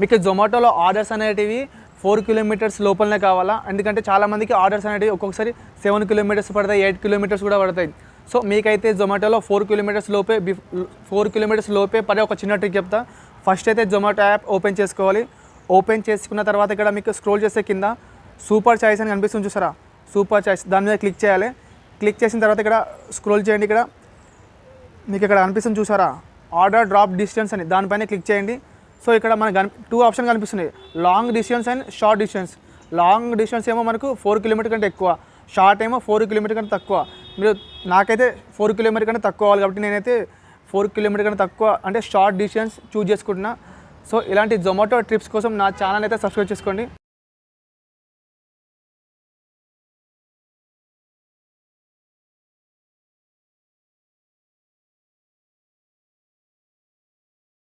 మీకు జొమాటోలో ఆర్డర్స్ అనేటివి 4 కిలోమీటర్స్ లోపలనే కావాలా, ఎందుకంటే చాలామందికి ఆర్డర్స్ అనేటివి ఒక్కొక్కసారి 7 కిలోమీటర్స్ పడతాయి, 8 కిలోమీటర్స్ కూడా పడతాయి. సో మీకైతే జొమాటోలో 4 కిలోమీటర్స్ లోపే పడే ఒక చిన్న ట్రిక్ చెప్తా. ఫస్ట్ అయితే జొమాటో యాప్ ఓపెన్ చేసుకోవాలి. ఓపెన్ చేసుకున్న తర్వాత ఇక్కడ మీకు స్క్రోల్ చేసే కింద సూపర్ చాయిస్ అని కనిపిస్తుంది చూసారా, సూపర్ చాయిస్ దాని మీద క్లిక్ చేయాలి. క్లిక్ చేసిన తర్వాత ఇక్కడ స్క్రోల్ చేయండి. ఇక్కడ మీకు ఇక్కడ కనిపిస్తుంది చూసారా, ఆర్డర్ డ్రాప్ డిస్టెన్స్ అని, దానిపైన క్లిక్ చేయండి. సో ఇక్కడ మనకు 2 ఆప్షన్ కనిపిస్తున్నాయి, long distance and short distance. Long distance ఏమో మనకు 4 కిలోమీటర్ కంటే ఎక్కువ, షార్ట్ ఏమో 4 కిలోమీటర్ కంటే తక్కువ. నాకైతే 4 కిలోమీటర్ కంటే తక్కువ కావాలి కాబట్టి నేనైతే 4 కిలోమీటర్ కంటే తక్కువ అంటే షార్ట్ డిస్టెన్స్ చూజ్ చేసుకుంటున్నా. సో ఇలాంటి జొమాటో ట్రిప్స్ కోసం నా ఛానల్ అయితే సబ్స్క్రైబ్ చేసుకోండి.